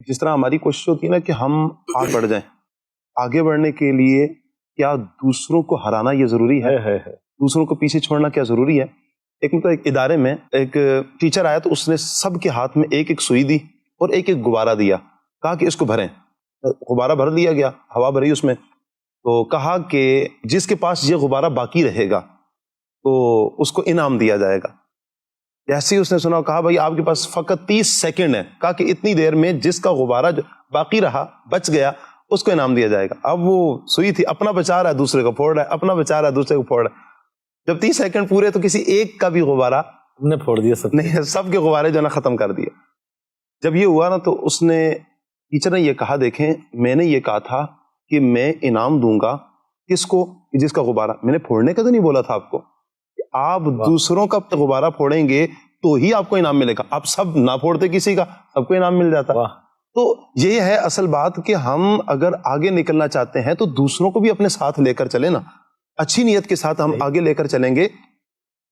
جس طرح ہماری کوشش ہوتی ہے نا کہ ہم آگے بڑھ جائیں، آگے بڑھنے کے لیے کیا دوسروں کو ہرانا یہ ضروری ہے؟ دوسروں کو پیچھے چھوڑنا کیا ضروری ہے؟ ایک ادارے میں ایک ٹیچر آیا تو اس نے سب کے ہاتھ میں ایک ایک سوئی دی اور ایک ایک غبارہ دیا، کہا کہ اس کو بھریں۔ غبارہ بھر لیا گیا، ہوا بھری اس میں، تو کہا کہ جس کے پاس یہ غبارہ باقی رہے گا تو اس کو انعام دیا جائے گا۔ جیسے ہی اس نے سنا، کہا بھائی آپ کے پاس فقط 30 سیکنڈ ہے، کہا کہ اتنی دیر میں جس کا غبارہ جو باقی رہا، بچ گیا، اس کو انعام دیا جائے گا۔ اب وہ سوئی تھی، اپنا بچا رہا ہے، دوسرے کو پھوڑ رہا ہے، اپنا بچا رہا ہے، دوسرے کو پھوڑ رہا ہے۔ جب 30 سیکنڈ پورے تو کسی ایک کا بھی غبارہ نے پھوڑ دیا، سب کے غبارے جو ہے نا ختم کر دیے۔ جب یہ ہوا نا تو اس نے، ٹیچر نے یہ کہا، دیکھیں میں نے یہ کہا تھا کہ میں انعام دوں گا کس کو؟ جس کا غبارہ، میں نے پھوڑنے کا تو نہیں بولا تھا آپ کو، آپ دوسروں کا غبارہ پھوڑیں گے تو ہی آپ کو انعام ملے گا، آپ سب نہ پھوڑتے کسی کا، سب کو انعام مل جاتا۔ تو یہ ہے اصل بات کہ ہم اگر آگے نکلنا چاہتے ہیں تو دوسروں کو بھی اپنے ساتھ لے کر چلیں نا، اچھی نیت کے ساتھ ہم آگے لے کر چلیں گے،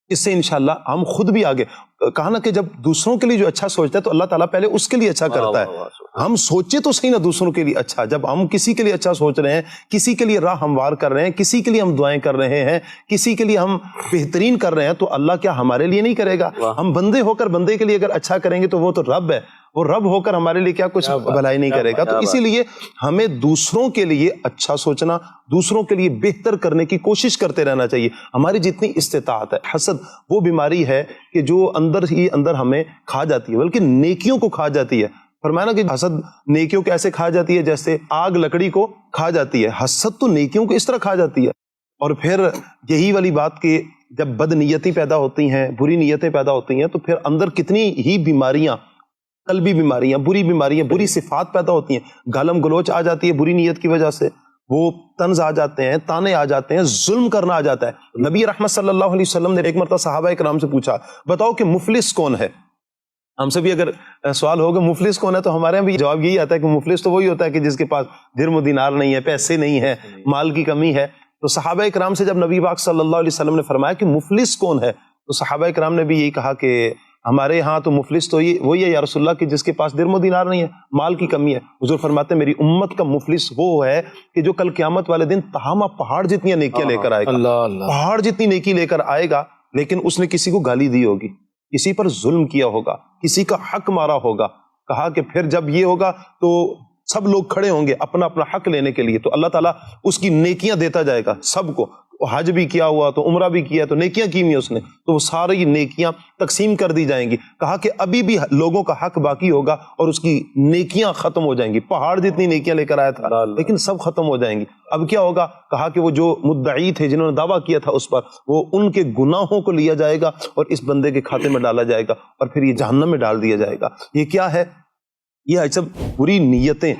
اس سے انشاءاللہ ہم خود بھی آگے۔ کہا نا کہ جب دوسروں کے لیے جو اچھا سوچتا ہے تو اللہ تعالیٰ پہلے اس کے لیے اچھا کرتا ہے۔ ہم سوچے تو صحیح نا دوسروں کے لیے اچھا، جب ہم کسی کے لیے اچھا سوچ رہے ہیں، کسی کے لیے راہ ہموار کر رہے ہیں، کسی کے لیے ہم دعائیں کر رہے ہیں، کسی کے لیے ہم بہترین کر رہے ہیں، تو اللہ کیا ہمارے لیے نہیں کرے گا؟ ہم بندے ہو کر بندے کے لیے اگر اچھا کریں گے تو وہ تو رب ہے، وہ رب ہو کر ہمارے لیے کیا کچھ بھلائی نہیں کرے گا؟ تو اسی لیے ہمیں دوسروں کے لیے اچھا سوچنا، دوسروں کے لیے بہتر کرنے کی کوشش کرتے رہنا چاہیے، ہماری جتنی استطاعت ہے۔ حسد وہ بیماری ہے کہ جو اندر ہی اندر ہمیں کھا جاتی ہے، بلکہ نیکیوں کو کھا جاتی ہے۔ فرمایا نا کہ حسد نیکیوں کو ایسے کھا جاتی ہے جیسے آگ لکڑی کو کھا جاتی ہے، حسد تو نیکیوں کو اس طرح کھا جاتی ہے۔ اور پھر یہی والی بات کہ جب بد نیتی پیدا ہوتی ہیں، بری نیتیں پیدا ہوتی ہیں، تو پھر اندر کتنی ہی بیماریاں، قلبی بیماریاں، بری صفات پیدا ہوتی ہیں، گالم گلوچ آ جاتی ہے بری نیت کی وجہ سے، وہ طنز آ جاتے ہیں، تانے آ جاتے ہیں، ظلم کرنا آ جاتا ہے۔ نبی رحمت صلی اللہ علیہ وسلم نے ایک مرتبہ صحابہ کرام سے پوچھا، بتاؤ کہ مفلس کون ہے؟ ہم سے بھی اگر سوال ہوگا مفلس کون ہے تو ہمارے یہاں بھی جواب یہی آتا ہے کہ مفلس تو وہی ہوتا ہے کہ جس کے پاس درم و دینار نہیں ہے، پیسے نہیں ہے، مال کی کمی ہے۔ تو صحابہ کرام سے جب نبی پاک صلی اللہ علیہ وسلم نے فرمایا کہ مفلس کون ہے، تو صحابہ کرام نے بھی یہی کہا کہ ہمارے ہاں تو مفلس تو وہی ہے یا رسول اللہ کہ جس کے پاس درم و دینار نہیں ہے، مال کی کمی ہے۔ حضور فرماتے ہیں میری امت کا مفلس وہ ہے کہ جو کل قیامت والے دن تہامہ پہاڑ جتنی نیکیاں لے کر آئے گا، پہاڑ جتنی نیکی لے کر آئے گا، لیکن اس نے کسی کو گالی دی ہوگی، کسی پر ظلم کیا ہوگا، کسی کا حق مارا ہوگا۔ کہا کہ پھر جب یہ ہوگا تو سب لوگ کھڑے ہوں گے اپنا اپنا حق لینے کے لیے، تو اللہ تعالیٰ اس کی نیکیاں دیتا جائے گا سب کو۔ حج بھی کیا ہوا تو عمرہ بھی کیا تو نیکیاں کی ہوئی اس نے، تو وہ ساری نیکیاں تقسیم کر دی جائیں گی۔ کہا کہ ابھی بھی لوگوں کا حق باقی ہوگا اور اس کی نیکیاں ختم ہو جائیں گی، پہاڑ جتنی نیکیاں لے کر آیا تھا لیکن سب ختم ہو جائیں گی۔ اب کیا ہوگا؟ کہا کہ وہ جو مدعی تھے جنہوں نے دعویٰ کیا تھا اس پر، وہ ان کے گناہوں کو لیا جائے گا اور اس بندے کے کھاتے میں ڈالا جائے گا اور پھر یہ جہنم میں ڈال دیا جائے گا۔ یہ کیا ہے؟ یہ سب بری نیتیں